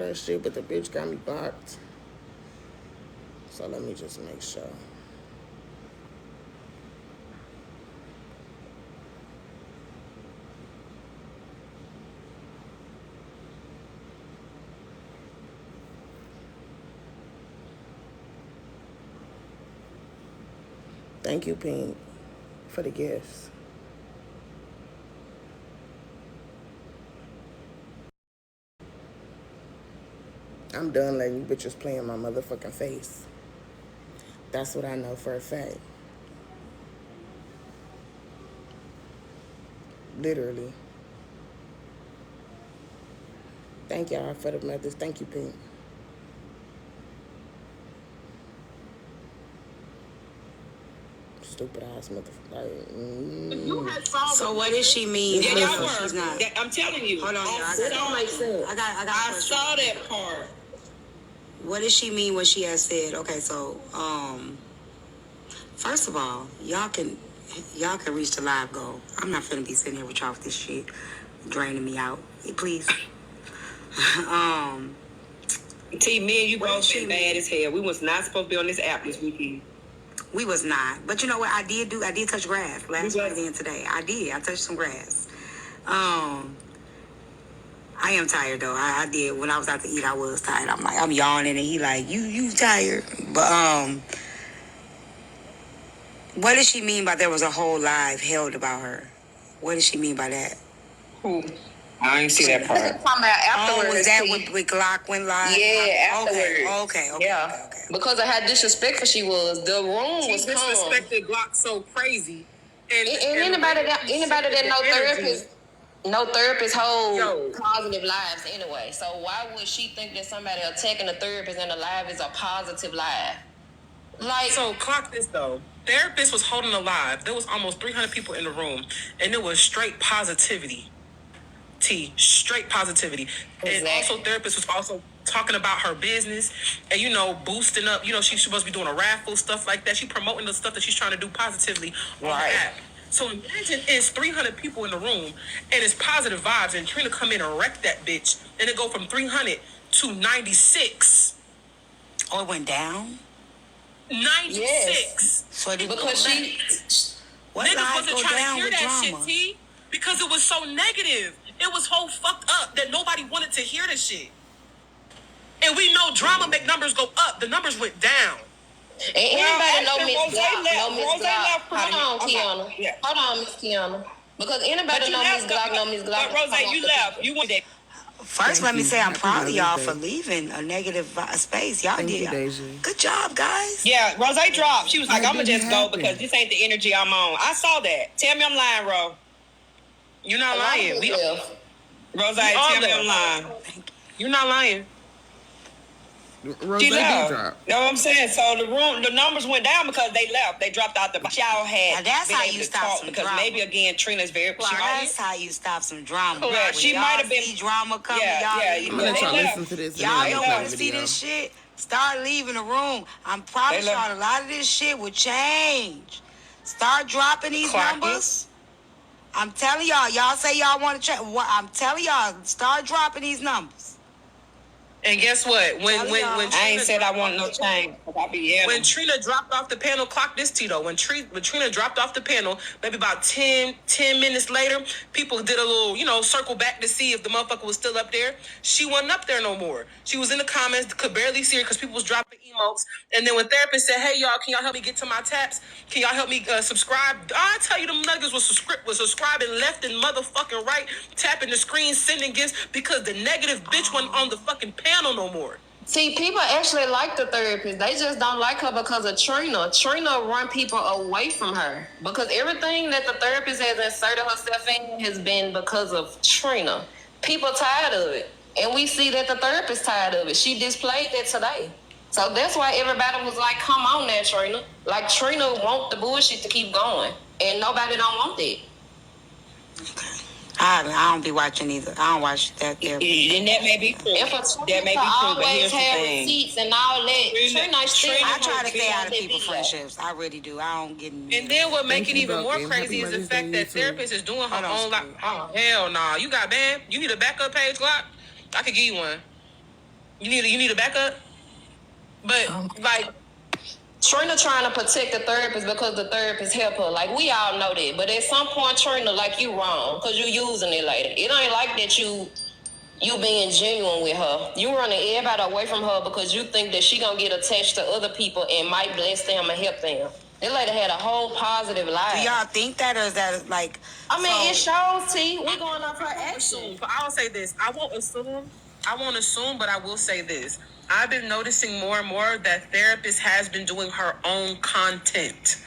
that shit, but the bitch got me blocked. So let me just make sure. Thank you, Pink, for the gifts. I'm done letting you bitches play in my motherfucking face. That's what I know for a fact. Literally. Thank y'all for the mothers. Thank you, Pink. Stupid ass motherfucker. So what does she mean? Yeah, she's not. I'm telling you. Hold on, I saw that part. What does she mean when she has said? Okay, so first of all, y'all can reach the live goal. I'm not finna be sitting here with y'all with this shit draining me out. Please. T, me and you both been bad as hell. We was not supposed to be on this app this weekend. We was not. But you know what I did do? I did touch grass last Friday and today. I did. I touched some grass. I am tired though. I did. When I was out to eat, I was tired. I'm yawning and he like, you tired. But what does she mean by there was a whole live held about her? What does she mean by that? Who? I didn't see that part. Talking about afterwards. Oh, was that with Glock went live? Yeah, afterwards. Okay. Yeah. Okay. Because of how disrespectful she was. The room was calm. She disrespected Glock so crazy. And anybody that no therapist hold positive lives anyway. So why would she think that somebody attacking a therapist in a live is a positive live? Like, so clock this though. Therapist was holding a live. There was almost 300 people in the room, and it was straight positivity. Straight positivity. Exactly. And also therapist was also talking about her business and, boosting up, she's supposed to be doing a raffle, stuff like that. She promoting the stuff that she's trying to do positively on the app. So imagine it's 300 people in the room and it's positive vibes, and Trina come in and wreck that bitch, and it go from 300 to 96. Oh, it went down? 96. Yes. So because she niggas wasn't trying to hear that shit, T, because it was so negative. It was whole fucked up that nobody wanted to hear the shit. And we know drama make numbers go up. The numbers went down. And anybody know Miss Glock. Hold on, Kiana. Yeah. Hold on, Miss Kiana. Because anybody know Miss Glock, But Rose, you left. You went there. First, let me say I'm proud of y'all for leaving a negative space. Y'all did. Good job, guys. Yeah, Rose dropped. She was like, I'm going to just go because this ain't the energy I'm on. I saw that. Tell me I'm lying, Ro. You're not lying. Rose, tell me I'm lying. You're not lying. Rose did drop. You know what I'm saying? So the numbers went down because they left. They dropped out the. Y'all had. Now that's how you stop some because drama. maybe again Trina's very. That's how you stop some drama. Yeah, she might have been drama coming. I'm gonna let y'all listen to this. Y'all don't want to see this shit. Start leaving the room. I'm promise y'all a lot of this shit will change. Start dropping these numbers. I'm telling y'all. Y'all say y'all want to check. I'm telling y'all. Start dropping these numbers. And guess what? When I ain't said I want no change. When Trina dropped off the panel, clock this, Tito. When Trina dropped off the panel, maybe about 10 minutes later, people did a little, circle back to see if the motherfucker was still up there. She wasn't up there no more. She was in the comments, could barely see her because people was dropping emotes. And then when therapist said, hey, y'all, can y'all help me get to my taps? Can y'all help me subscribe? I tell you, them niggas was subscribing left and motherfucking right, tapping the screen, sending gifts because the negative bitch wasn't on the fucking panel no more. See, people actually like the therapist. They just don't like her because of Trina. Trina run people away from her because everything that the therapist has inserted herself in has been because of Trina. People tired of it. And we see that the therapist tired of it. She displayed that today. So that's why everybody was like, come on now, Trina. Like, Trina want the bullshit to keep going. And nobody don't want that. I don't be watching either. I don't watch that therapy. And that may be true. That may be true, but here's the thing. Receipts and all that. I try to stay out of people's friendships. I really do. I don't get in. And then what make it even more crazy is the fact that therapist is doing her own life. Oh, hell nah. You got banned? You need a backup page, Glock? I could give you one. You need a backup? But, like... Trina trying to protect the therapist because the therapist help her. Like, we all know that. But at some point, Trina, like, you wrong because you using it later. It ain't like that you being genuine with her. You running everybody away from her because you think that she gonna get attached to other people and might bless them and help them. That lady had a whole positive life. Do y'all think that, or is that like... I mean, it shows, T. We're going off her action. But I will say this. I won't assume, but I will say this. I've been noticing more and more that therapist has been doing her own content.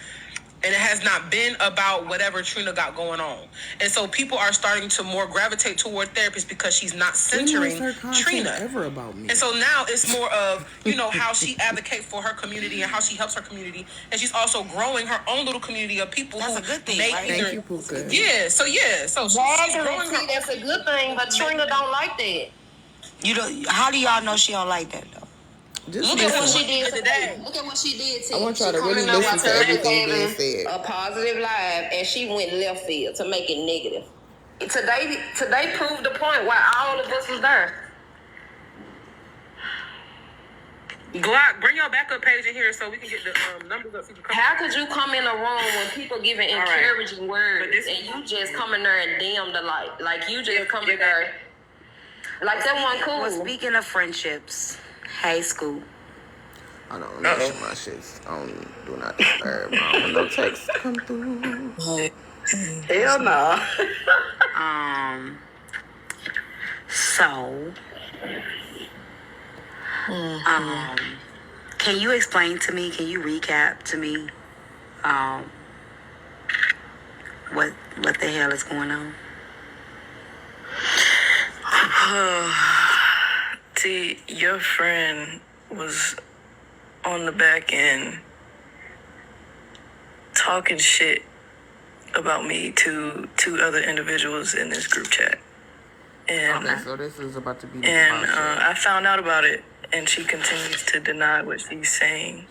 And it has not been about whatever Trina got going on. And so people are starting to more gravitate toward therapists because she's not centering Trina. Ever about me. And so now it's more of, how she advocates for her community and how she helps her community. And she's also growing her own little community of people. That's who a good thing, may right? either... Thank you, Puka. Yeah, so she's growing her... That's a good thing, but Trina don't like that. How do y'all know she don't like that, though? Look at what she did today. Look at what she did today. I want y'all to really listen to everything being said. A positive live, and she went left field to make it negative. Today proved the point why all of us was there. Glock, bring your backup page in here so we can get the numbers up. So you can come. How could you come in a room when people giving encouraging words and you just come in there and dim the light? Like, you just come in there. Like, that one cool. Well, speaking of friendships, hey, Scoop. I don't know my shits. I don't do not disturb. I don't want no text come through. Hell no. So, can you explain to me, can you recap to me, what the hell is going on? See, your friend was on the back end talking shit about me to two other individuals in this group chat. And, okay, so this is about to be the I found out about it, and she continues to deny what she's saying.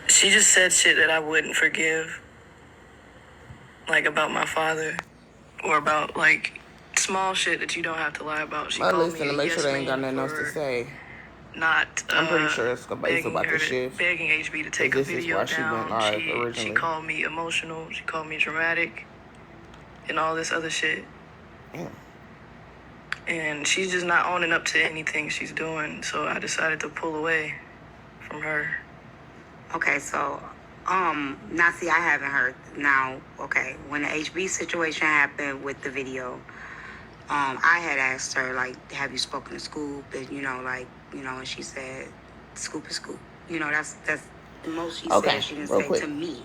She just said shit that I wouldn't forgive, like about my father, or about like small shit that you don't have to lie about. She I called listen me to a make sure yes they ain't got man nothing else to for say. Not I'm pretty sure it's about the shift. Begging HB to take a This is video why she went down. live She originally. called me emotional. She called me dramatic, and all this other shit. Yeah. And she's just not owning up to anything she's doing. So I decided to pull away from her. Okay, so, now see, I haven't heard. Now, okay, when the HB situation happened with the video, I had asked her, like, have you spoken to Scoop? And, and she said, Scoop is Scoop. That's the most she said. She didn't say quick. to me.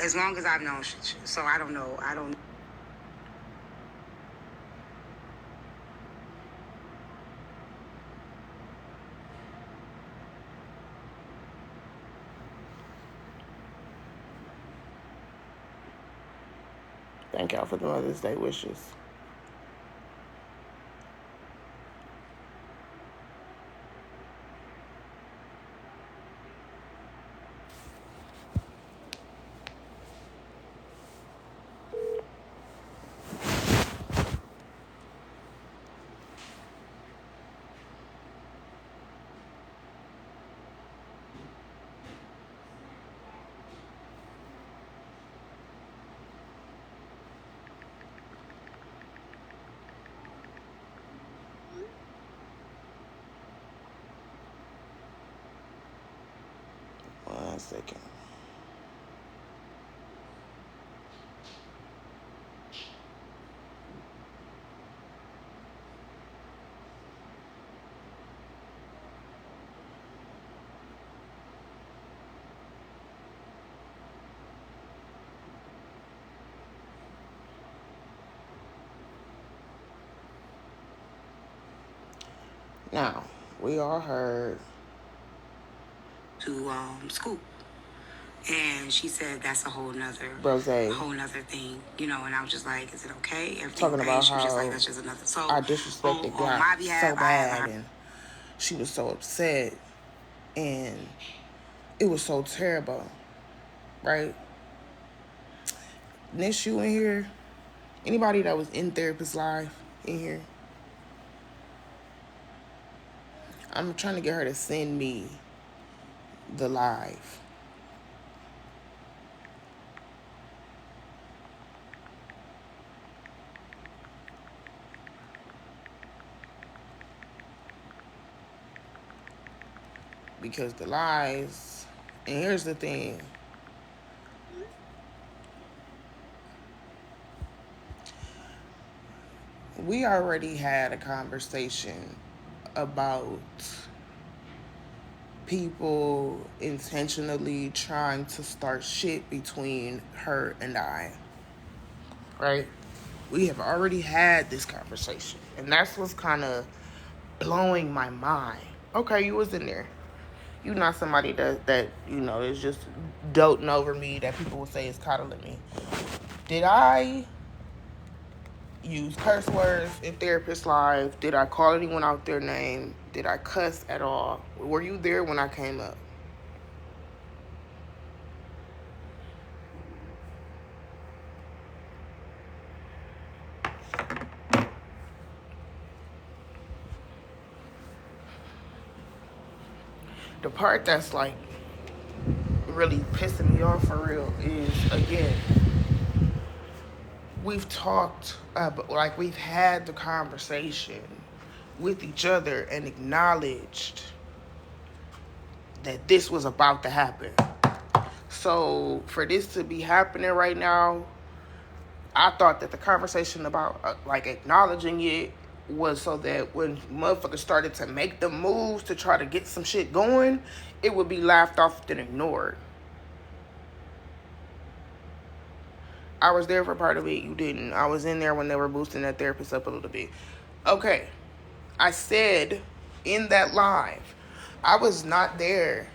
As long as I've known, so I don't know. I don't. Thank y'all for the Mother's Day wishes. One second. Now, we all heard To Scoop. And she said that's a whole nother thing, and I was just like, is it okay? Everything talking okay? about She was just how like, that's just another. So I disrespected on God my behalf, so bad, and she was so upset, and it was so terrible, right? Next, you in here, Anybody that was in Therapist Live in here? I'm trying to get her to send me the live. Because the lies, and here's the thing. We already had a conversation about people intentionally trying to start shit between her and I. Right? We have already had this conversation. And that's what's kind of blowing my mind. Okay, you was in there. You're not somebody that is just doting over me that people would say is coddling me. Did I use curse words in Therapist Live? Did I call anyone out their name? Did I cuss at all? Were you there when I came up? The part that's like really pissing me off for real is, again, we've talked, we've had the conversation with each other and acknowledged that this was about to happen. So for this to be happening right now, I thought that the conversation about acknowledging it was so that when motherfuckers started to make the moves to try to get some shit going, it would be laughed off and ignored. I was there for part of it. You didn't. I was in there when they were boosting that therapist up a little bit. Okay. I said in that live, I was not there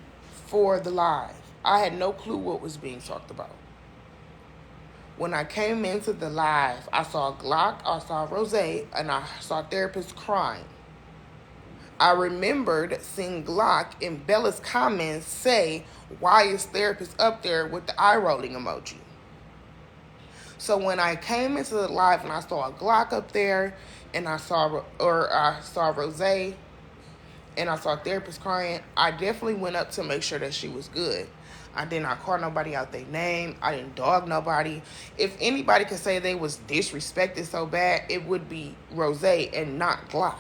for the live. I had no clue what was being talked about. When I came into the live, I saw Glock, I saw Rose, and I saw therapists crying. I remembered seeing Glock in Bella's comments say, "Why is therapist up there with the eye rolling emoji?" So when I came into the live and I saw a Glock up there, and I saw Rose, and I saw therapist crying, I definitely went up to make sure that she was good. I did not call nobody out their name. I didn't dog nobody. If anybody could say they was disrespected so bad, it would be Rose and not Glock.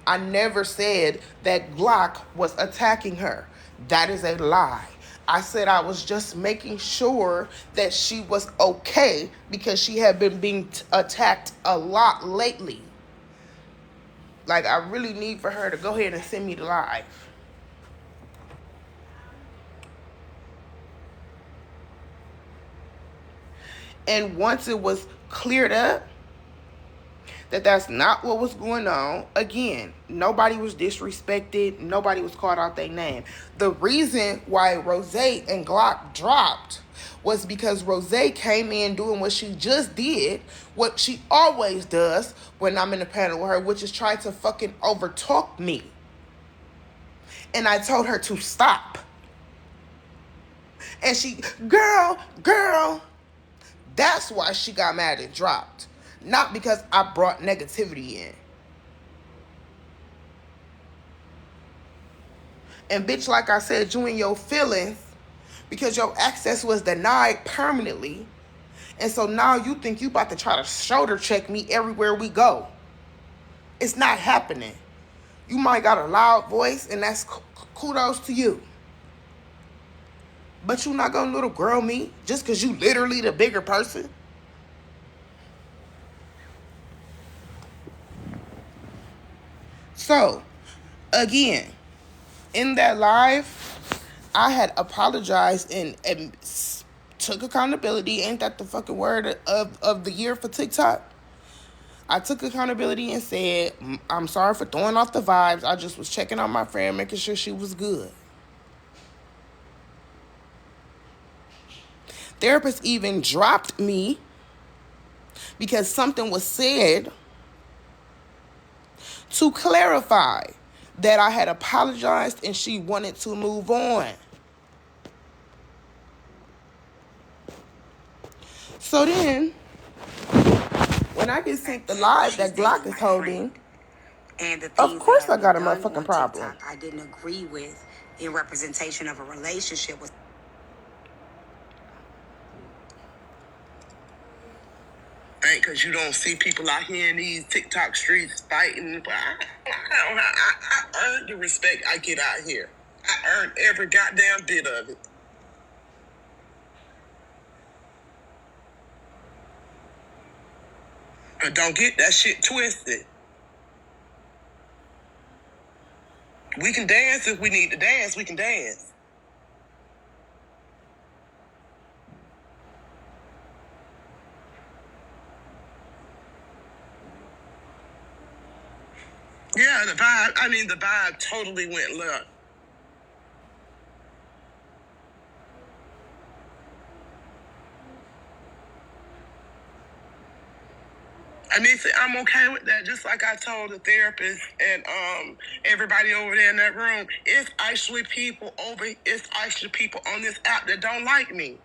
I never said that Glock was attacking her. That is a lie. I said I was just making sure that she was okay because she had been being attacked a lot lately. Like, I really need for her to go ahead and send me the live. And once it was cleared up that that's not what was going on, again, nobody was disrespected. Nobody was called out their name. The reason why Rose and Glock dropped was because Rose came in doing what she just did, what she always does when I'm in a panel with her, which is try to fucking overtalk me. And I told her to stop. And she, girl, that's why she got mad and dropped. Not because I brought negativity in. And bitch, like I said, you in your feelings because your access was denied permanently. And so now you think you about to try to shoulder check me everywhere we go. It's not happening. You might got a loud voice, and that's kudos to you. But you not gonna little girl me just because you literally the bigger person. So, again, in that live, I had apologized and took accountability. Ain't that the fucking word of the year for TikTok? I took accountability and said, I'm sorry for throwing off the vibes. I just was checking on my friend, making sure she was good. Therapist even dropped me because something was said to clarify that I had apologized and she wanted to move on. So then, when I get sent the live that Glock is holding, and the of things course that I have got been a done motherfucking on problem. TikTok, I didn't agree with in representation of a relationship with. Ain't because you don't see people out here in these TikTok streets fighting, but I earned the respect I get out here. I earned every goddamn bit of it. But don't get that shit twisted. We can dance if we need to dance. We can dance. Yeah, the vibe totally went left. I mean, see, I'm okay with that. Just like I told the therapist and everybody over there in that room, it's actually people on this app that don't like me.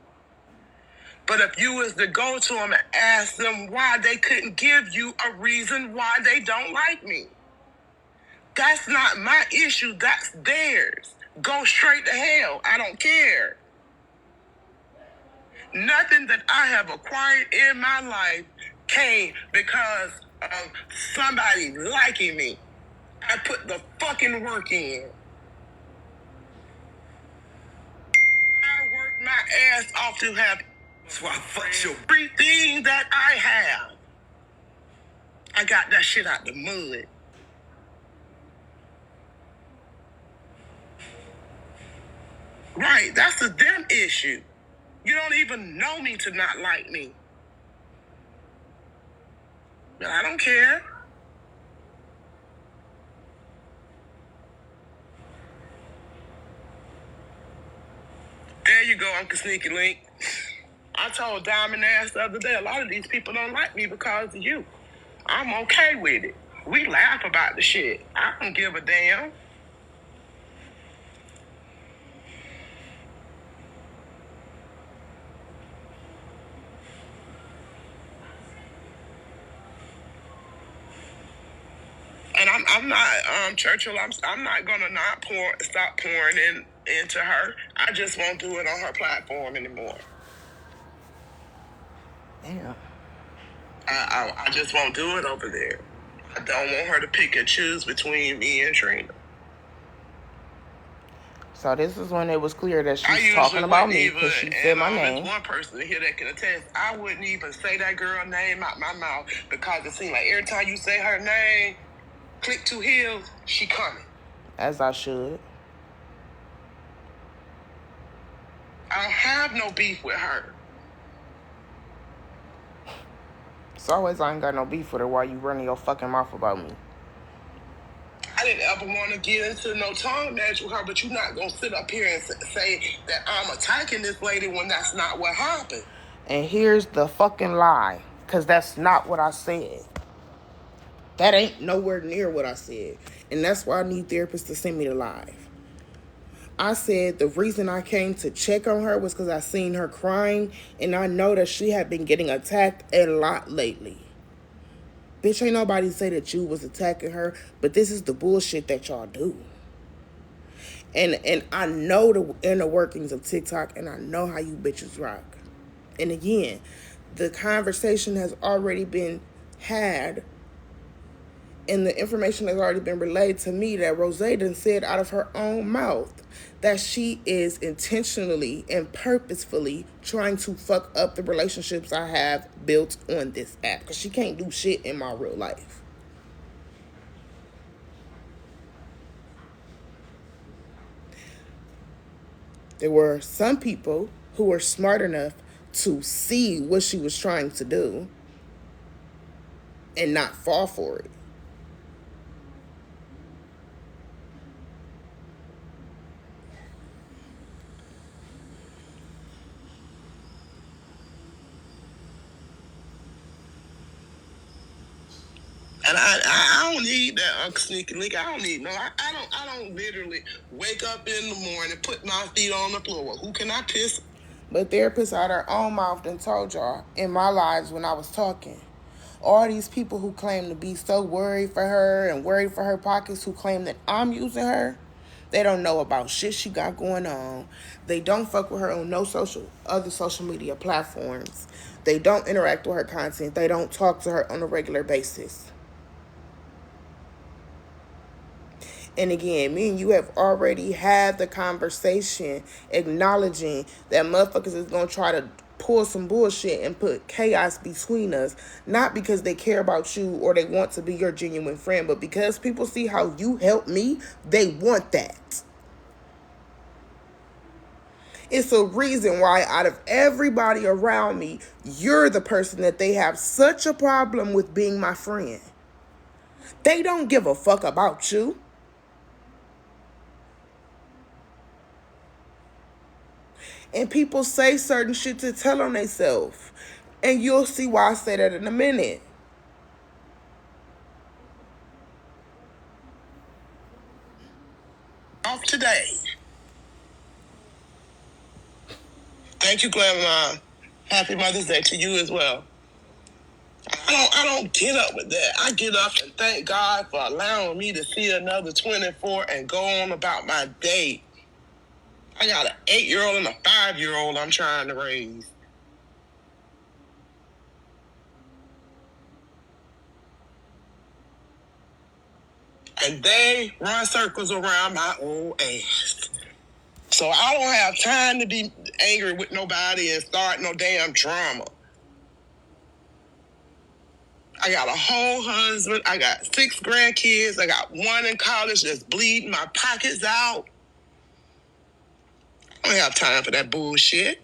But if you was to go to them and ask them why, they couldn't give you a reason why they don't like me. That's not my issue. That's theirs. Go straight to hell. I don't care. Nothing that I have acquired in my life came because of somebody liking me. I put the fucking work in. I worked my ass off to have everything that I have. I got that shit out the mud. Right, that's a them issue. You don't even know me to not like me. But I don't care. There you go, Uncle Sneaky Link. I told Diamond Ass the other day, a lot of these people don't like me because of you. I'm okay with it. We laugh about the shit. I don't give a damn. And I'm not, Churchill, I'm not gonna not stop pouring into her. I just won't do it on her platform anymore. Damn. I just won't do it over there. I don't want her to pick and choose between me and Trina. So this is when it was clear that she's talking about me because she said my name. There's one person here that can attest. I wouldn't even say that girl name out my mouth because it seemed like every time you say her name, click two heels, she coming. As I should. I don't have no beef with her. It's always I ain't got no beef with her while you running your fucking mouth about me. I didn't ever want to get into no tongue match with her, but you're not going to sit up here and say that I'm attacking this lady when that's not what happened. And here's the fucking lie, because that's not what I said. That ain't nowhere near what I said. And that's why I need therapists to send me the live. I said the reason I came to check on her was because I seen her crying, and I know that she had been getting attacked a lot lately. Bitch, ain't nobody say that you was attacking her, but this is the bullshit that y'all do. And I know the inner workings of TikTok, and I know how you bitches rock. And again, the conversation has already been had, and the information has already been relayed to me that Rose done said out of her own mouth that she is intentionally and purposefully trying to fuck up the relationships I have built on this app, because she can't do shit in my real life. There were some people who were smart enough to see what she was trying to do and not fall for it. And I don't need that Uncle Sneaky Link. I don't need no. I don't literally wake up in the morning, put my feet on the floor. Who can I piss? But therapists out their own mouth and told y'all in my lives when I was talking. All these people who claim to be so worried for her and worried for her pockets, who claim that I'm using her, they don't know about shit she got going on. They don't fuck with her on no other social media platforms. They don't interact with her content. They don't talk to her on a regular basis. And again, me and you have already had the conversation acknowledging that motherfuckers is going to try to pull some bullshit and put chaos between us, not because they care about you or they want to be your genuine friend, but because people see how you help me, they want that. It's a reason why out of everybody around me, you're the person that they have such a problem with being my friend. They don't give a fuck about you. And people say certain shit to tell on themselves. And you'll see why I say that in a minute. Off today. Thank you, Grandma. Happy Mother's Day to you as well. I don't get up with that. I get up and thank God for allowing me to see another 24 and go on about my day. I got an 8-year-old and a 5-year-old I'm trying to raise. And they run circles around my old ass. So I don't have time to be angry with nobody and start no damn drama. I got a whole husband. I got 6 grandkids. I got 1 in college that's bleeding my pockets out. I don't have time for that bullshit.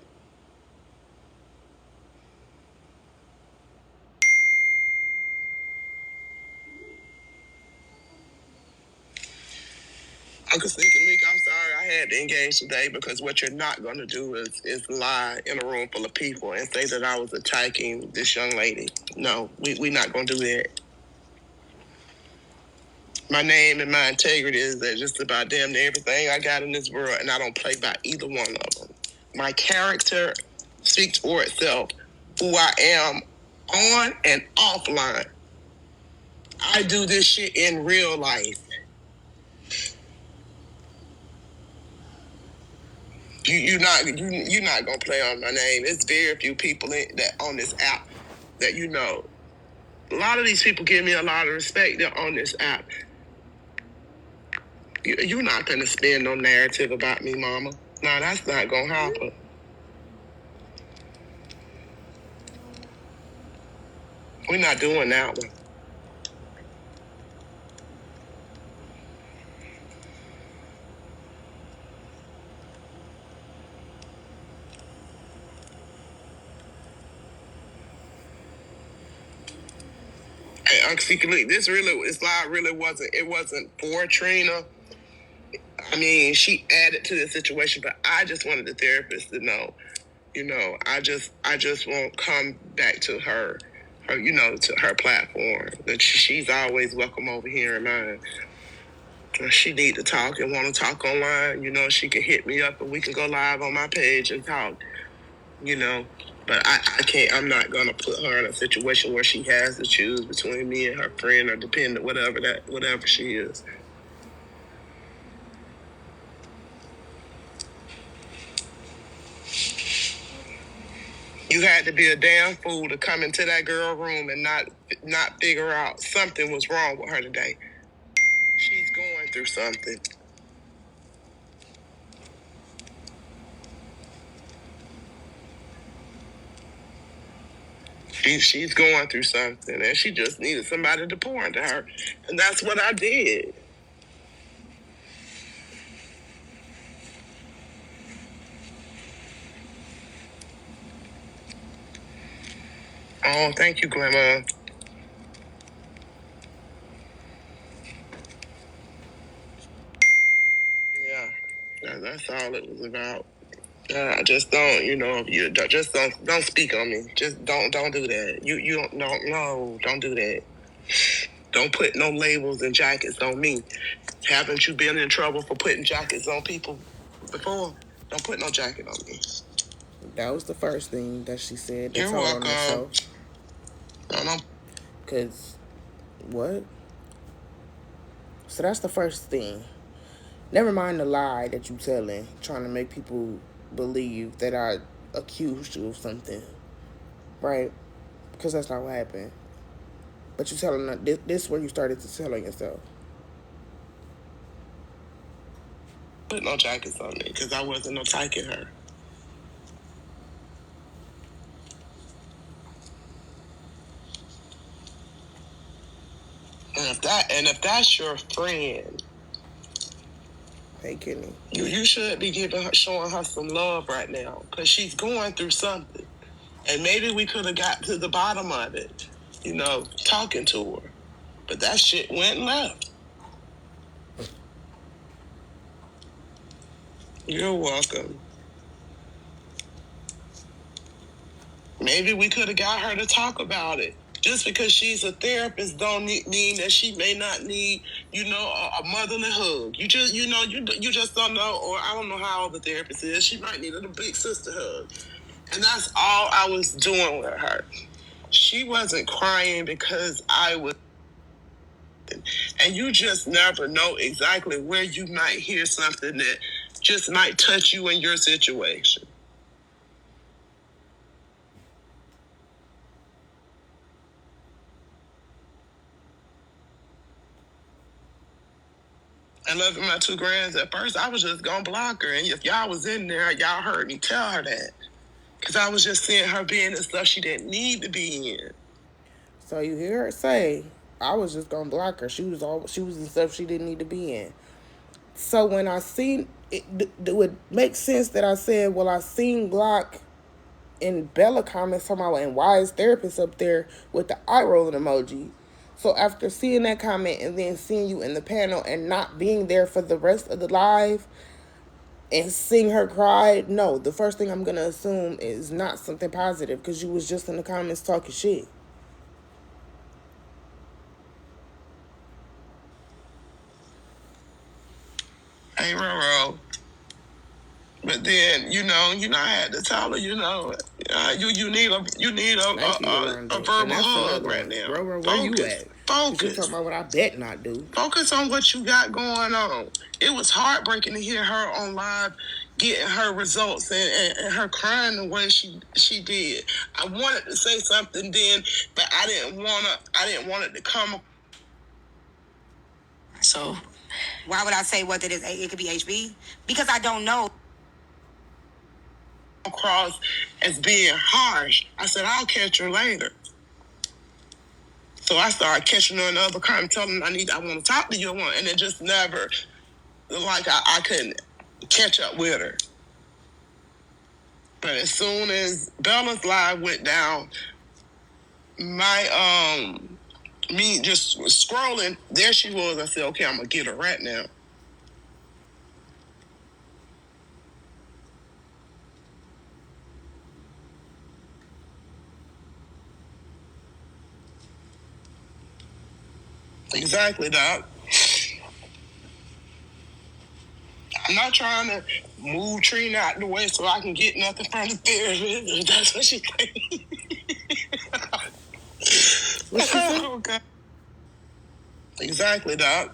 Uncle Sneaky Leak, I'm sorry I had to engage today because what you're not going to do is lie in a room full of people and say that I was attacking this young lady. No, we're not going to do that. My name and my integrity is just about damn near everything I got in this world, and I don't play by either one of them. My character speaks for itself, who I am on and offline. I do this shit in real life. You're not gonna play on my name. It's very few people that on this app that you know. A lot of these people give me a lot of respect. They're on this app. You're not gonna spin no narrative about me, Mama. No, that's not gonna happen. We're not doing that one. Hey, Uncle Secret League, this slide really wasn't. It wasn't for Trina. I mean, she added to the situation, but I just wanted the therapist to know. I just won't come back to her, to her platform. That she's always welcome over here in mine. If she need to talk and want to talk online, she can hit me up and we can go live on my page and talk. But I can't. I'm not gonna put her in a situation where she has to choose between me and her friend or dependent, whatever she is. You had to be a damn fool to come into that girl room and not figure out something was wrong with her today. She's going through something. She's going through something, and she just needed somebody to pour into her, and that's what I did. Oh, thank you, Grandma. Yeah, that's all it was about. I just don't, you just don't speak on me. Just don't do that. You don't no, don't do that. Don't put no labels and jackets on me. Haven't you been in trouble for putting jackets on people before? Don't put no jacket on me. That was the first thing that she said. That You're told on welcome. herself. No. Cause what? So that's the first thing. Never mind the lie that you telling, trying to make people believe that I accused you of something, right? Because that's not what happened. But you telling this is where you started to tell on yourself. Put no jackets on me because I wasn't attacking her. And if that's your friend, hey Kenny, you should be showing her some love right now because she's going through something, and maybe we could have got to the bottom of it, talking to her, but that shit went left. You're welcome. Maybe we could have got her to talk about it. Just because she's a therapist don't mean that she may not need, a motherly hug. You just, you just don't know, or I don't know how old the therapist is. She might need a big sister hug. And that's all I was doing with her. She wasn't crying because I was, and you just never know exactly where you might hear something that just might touch you in your situation. And loving my two grands, at first I was just gonna block her. And if y'all was in there, y'all heard me tell her that. Because I was just seeing her being in stuff she didn't need to be in. So you hear her say, I was just gonna block her. She was in stuff she didn't need to be in. So when I seen it, it would make sense that I said, well, I seen Glock in Bella comments talking about, and why is therapist up there with the eye rolling emoji? So after seeing that comment and then seeing you in the panel and not being there for the rest of the live and seeing her cry, no, the first thing I'm going to assume is not something positive because you was just in the comments talking shit. Hey, Roro. But then, I had to tell her, you need a verbal hug right now. Bro, where you at? Focus. You talking about what I bet not do. Focus on what you got going on. It was heartbreaking to hear her on live getting her results and her crying the way she did. I wanted to say something then, but I didn't want it to come. So why would I say whether it could be HB? Because I don't know. Across as being harsh. I said, I'll catch her later. So I started catching her in the other car and telling her I want to talk to you, and it just never, like I couldn't catch up with her. But as soon as Bella's live went down, me just scrolling, there she was. I said, okay, I'm gonna get her right now. Exactly, Doc. I'm not trying to move Trina out the way so I can get nothing from the therapist. That's what she thinks. What she said? Okay. Exactly, Doc.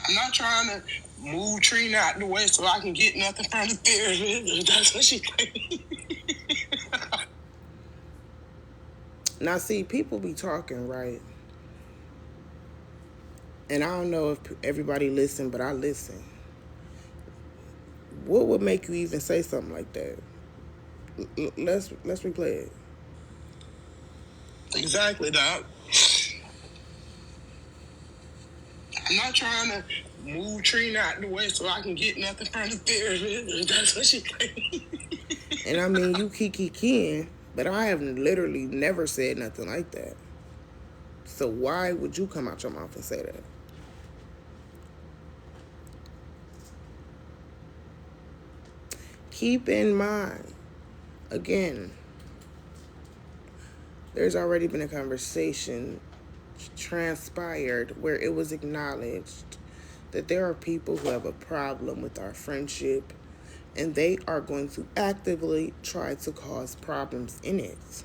I'm not trying to move Trina out the way so I can get nothing from the therapist. That's what she thinks. Now, see, people be talking, right? And I don't know if everybody listen, but I listen. What would make you even say something like that? Let's replay it. Exactly, Doc. I'm not trying to move Trina out the way so I can get nothing from the therapist. That's what she thinks. And I mean, you kiki, but I have literally never said nothing like that. So why would you come out your mouth and say that? Keep in mind, again, there's already been a conversation transpired where it was acknowledged that there are people who have a problem with our friendship and they are going to actively try to cause problems in it.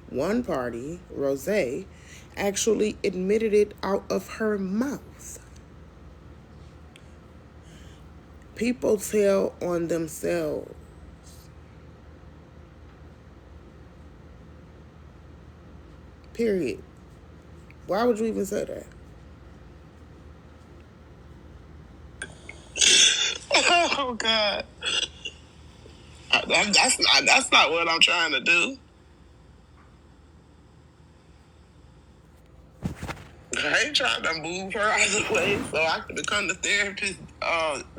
One party, Rose, actually admitted it out of her mouth. People tell on themselves. Period. Why would you even say that? Oh God. That's not what I'm trying to do. I ain't trying to move her out of the way so I can become the therapist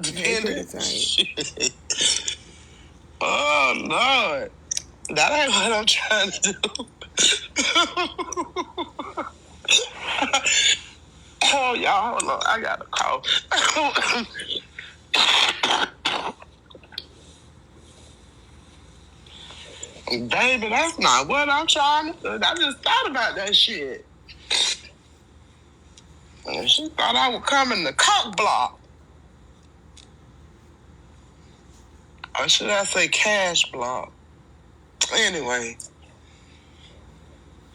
dependent. Shit. Oh Lord. That ain't what I'm trying to do. Oh y'all, hold on. I got a call. Baby, that's not what I'm trying to do. I just thought about that shit. And she thought I would come in the cock block. Or should I say cash block? Anyway.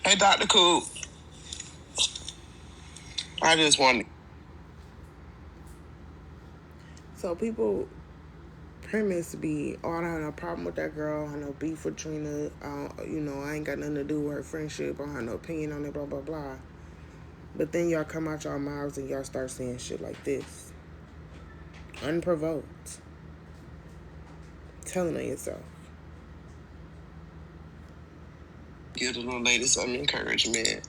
Hey, Dr. Coop. I just wanted. So people premise be, oh, I don't have no problem with that girl. I have no beef with Trina. I ain't got nothing to do with her friendship. I don't have no opinion on it, blah, blah, blah. But then y'all come out y'all mouths and y'all start saying shit like this. Unprovoked. Telling on yourself. Give the little lady some encouragement.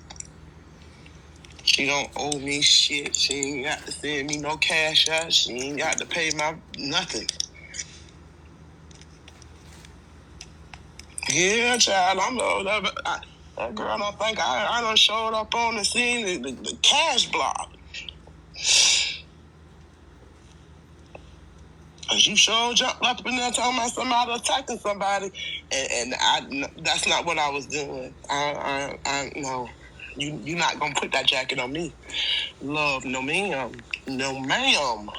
She don't owe me shit. She ain't got to send me no cash out. She ain't got to pay my nothing. Yeah, child, I'm that girl don't think I done showed up on the scene, the cash block. Cause you sure jumped up in there talking about somebody attacking somebody, and that's not what I was doing. No, you're not gonna put that jacket on me. Love, no ma'am, no ma'am.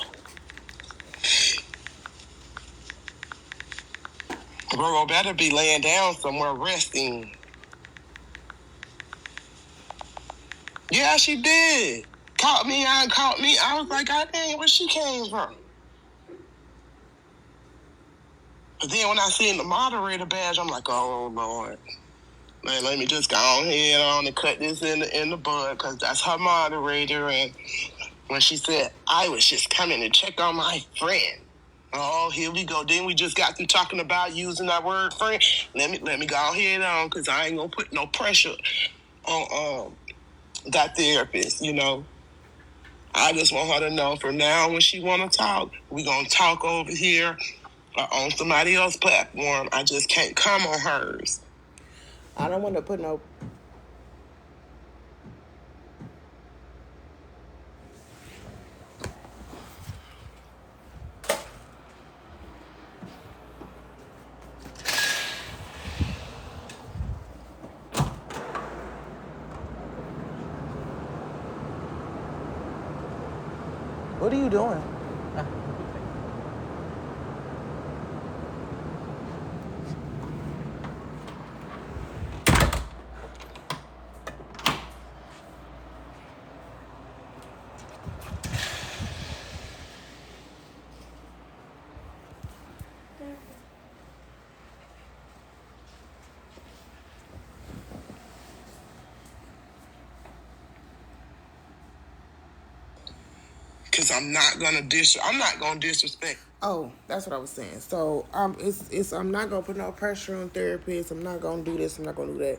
Girl better be laying down somewhere resting. Yeah, she did. Caught me. I was like, God dang, where she came from? But then when I seen the moderator badge, I'm like, oh Lord. Man, let me just go on ahead and cut this in the bud, because that's her moderator. And when she said, I was just coming to check on my friend. Oh, here we go. Then we just got through talking about using that word friend. Let me go ahead on, because I ain't gonna put no pressure on that therapist, I just want her to know from now when she want to talk, we going to talk over here or on somebody else's platform. I just can't come on hers. I don't want to put no... What are you doing? Because I'm not gonna disrespect. Oh, that's what I was saying. So I'm not gonna put no pressure on therapists. I'm not gonna do this. I'm not gonna do that.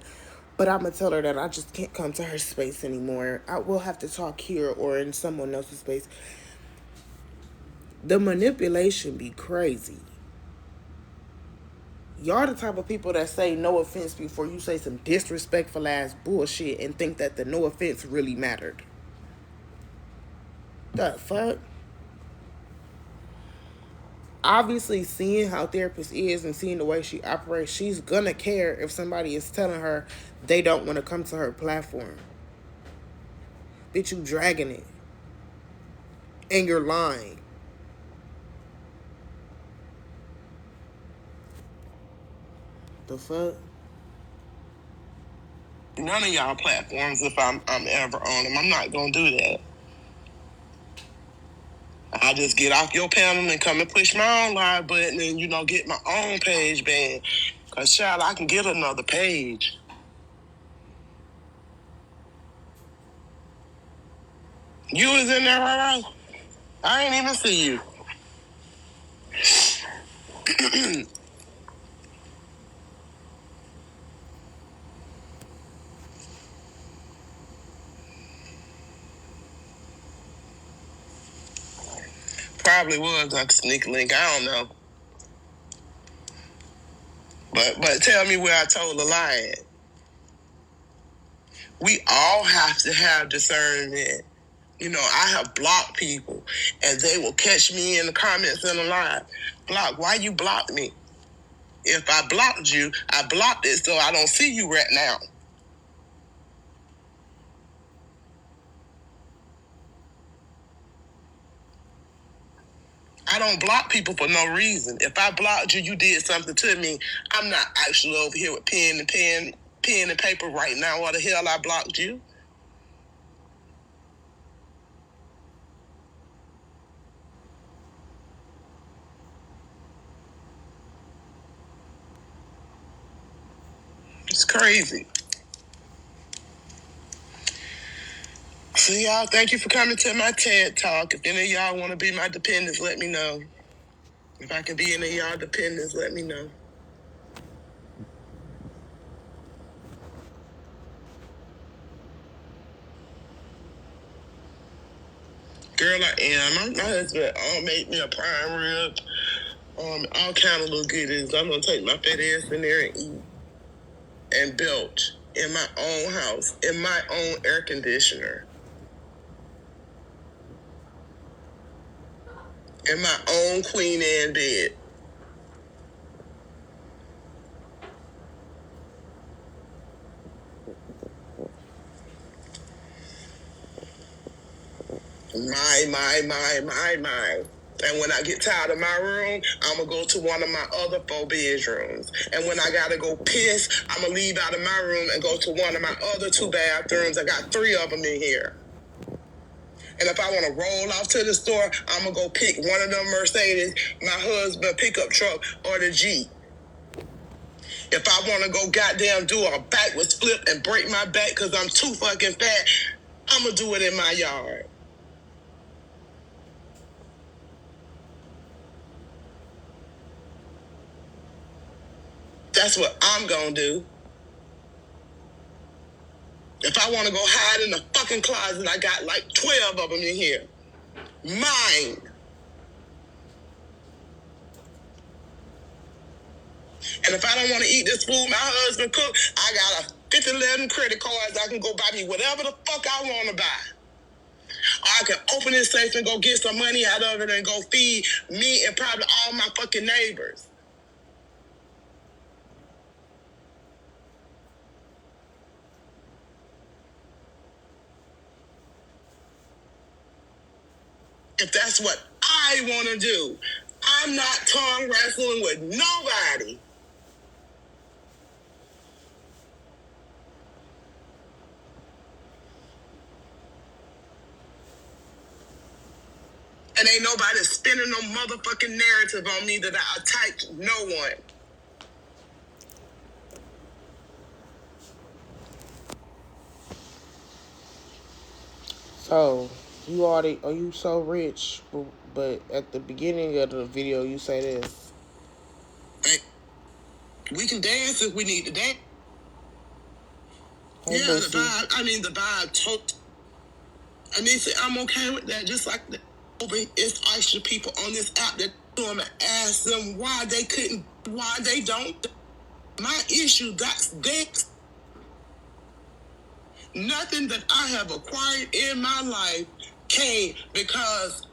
But I'm gonna tell her that I just can't come to her space anymore. I will have to talk here or in someone else's space. The manipulation be crazy. Y'all the type of people that say no offense before you say some disrespectful ass bullshit and think that the no offense really mattered. The fuck? Obviously, seeing how therapist is and seeing the way she operates, she's gonna care if somebody is telling her they don't want to come to her platform. Bitch, you dragging it. And you're lying. The fuck? None of y'all platforms if I'm ever on them. I'm not gonna do that. I just get off your panel and come and push my own live button and, get my own page banned. Because, child, I can get another page. You was in there, right? I ain't even see you. Probably was a sneak link. I don't know. But tell me where I told a lie at. We all have to have discernment. I have blocked people, and they will catch me in the comments in a live. Block, why you blocked me? If I blocked you, I blocked it so I don't see you right now. I don't block people for no reason. If I blocked you, you did something to me. I'm not actually over here with pen and paper right now. Why the hell I blocked you? It's crazy. So y'all, thank you for coming to my TED Talk. If any of y'all want to be my dependents, let me know. If I can be any of y'all dependents, let me know. Girl, I am. My husband made me a prime rib. All kind of little goodies. I'm gonna take my fat ass in there and eat and belch in my own house, in my own air conditioner, in my own queen Anne bed. My. And when I get tired of my room, I'm going to go to one of my other 4 bedrooms. And when I got to go piss, I'm going to leave out of my room and go to one of my other 2 bathrooms. I got 3 of them in here. And if I want to roll off to the store, I'm going to go pick one of them Mercedes, my husband pickup truck, or the Jeep. If I want to go goddamn do a backwards flip and break my back because I'm too fucking fat, I'm going to do it in my yard. That's what I'm going to do. If I want to go hide in the fucking closet, I got like 12 of them in here. Mine. And if I don't want to eat this food my husband cooked, I got a 50-11 credit cards. I can go buy me whatever the fuck I want to buy. Or I can open this safe and go get some money out of it and go feed me and probably all my fucking neighbors. If that's what I want to do. I'm not tongue wrestling with nobody. And ain't nobody spinning no motherfucking narrative on me that I attacked no one. So, are you so rich, but at the beginning of the video you say this. We can dance if we need to dance. Hey, yeah, Bussy. The vibe. I'm okay with that. Just like it's extra people on this app that I'm gonna ask them why they don't. My issue, that's this. Nothing that I have acquired in my life came because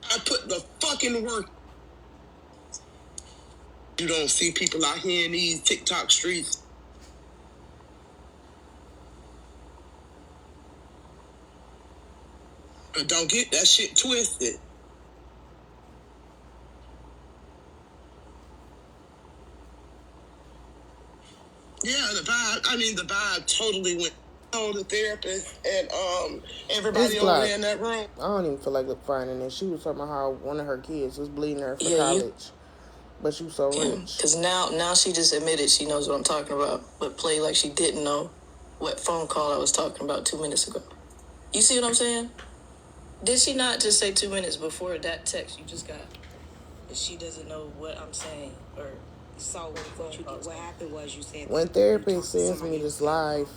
I put the fucking work. You don't see people out here in these TikTok streets. But don't get that shit twisted. Yeah, the vibe totally went on the therapist and everybody over there in that room. I don't even feel like finding it. She was talking about how one of her kids was bleeding her for college. But you so rich. Because now she just admitted she knows what I'm talking about, but play like she didn't know what phone call I was talking about 2 minutes ago. You see what I'm saying? Did she not just say 2 minutes before that text you just got that she doesn't know what I'm saying or saw what phone call? What happened was you said when therapist sends me this live,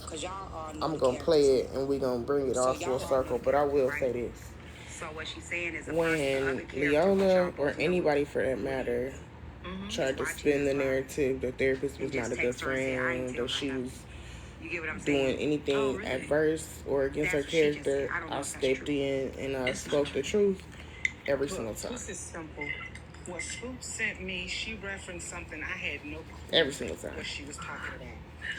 I'm going to play it and we're going to bring it all full circle. But I will say this. So what she's saying is when Leola or anybody for that matter tried to spin the narrative that therapist was not a good friend, that she was doing anything adverse or against her character, I stepped in and I spoke the truth every single time. This is simple. What Swoop sent me, she referenced something I had no clue every single time. What she was talking about.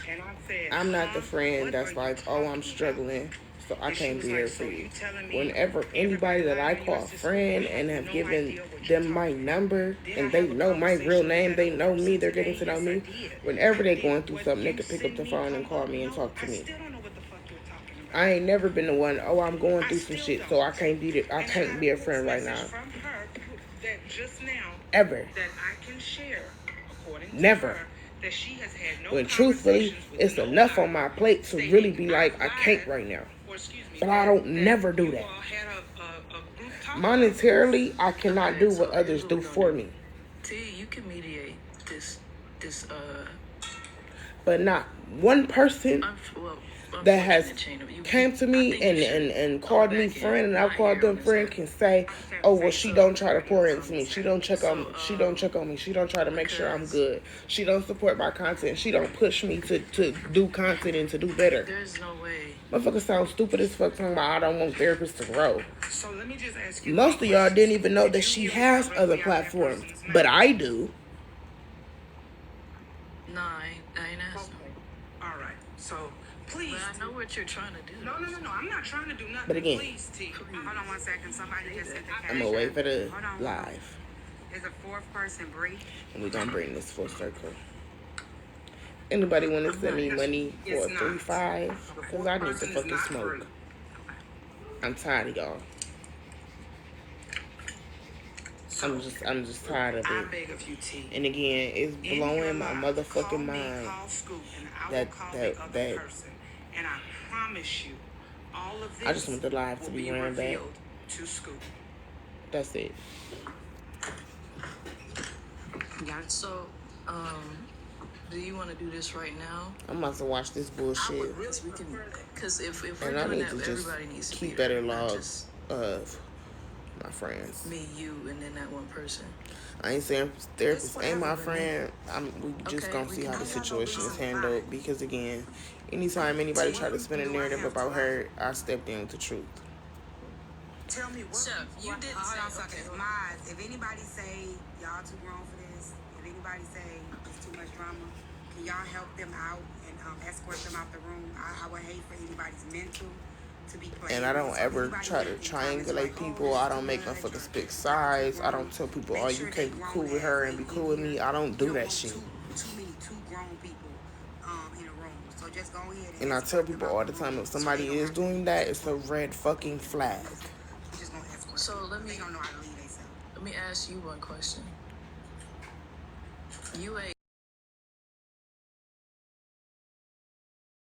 And I said, I'm not the friend that's like, oh, I'm struggling, so I can't be here for you. Whenever anybody that I call friend and have given them my number and they know my real name, they know me, they're getting to know me. Whenever they're going through something, they can pick up the phone and call me and talk to me. I ain't never been the one, oh, I'm going through some shit, so I can't be a friend right now. Ever. Never. When truthfully, it's enough on my plate to really be like, I can't right now. But I don't never do that. Monetarily, I cannot do what others do for me. T, you can mediate this but not one person that has came to me and called me friend and I've called them friend can say, oh, well, she don't try to pour into me. She don't check on me. She don't try to make sure I'm good. She don't support my content. She don't push me to do content and to do better. There's no way. Motherfucker sounds stupid as fuck talking about I don't want therapists to grow. So let me just ask you. Most of y'all didn't even know that she has other platforms. But I do. No, I ain't asking. All right. So please. But I know what you're trying to do. No. I'm not trying to do nothing. But again, please, T. Hold on 1 second. Somebody just said the I'm gonna wait for the live. Is a fourth person Bree? And we're gonna bring this full circle. Anybody want to send me money for 3-5? Because I need to fucking smoke. I'm tired of y'all. I'm just tired of it. And again, it's blowing my motherfucking mind that and I promise you, all of this I just want the live to be ran back. That's it. So, do you want to do this right now? I'm about to watch this bullshit. Because if we're and I doing need that, to just everybody needs to keep be there, better logs of my friends. Me, you, and then that one person. I ain't saying therapist ain't my friend. We just gonna see how the situation is handled. Because again, anytime anybody try to spin a narrative about her, I stepped in with the truth. Tell me what. Chef, you did say, okay. If anybody say y'all too grown for this, if anybody say it's too much drama, can y'all help them out and escort them out the room? I would hate for anybody's mental to be played. And I don't ever try to triangulate people. I don't make motherfuckers pick sides. I don't tell people, oh, you can't be cool with her and be cool with me. I don't do that shit. Two grown people in a room. So just go ahead and I tell people all the time, if somebody is doing that, it's a red fucking flag. So let me ask you one question. You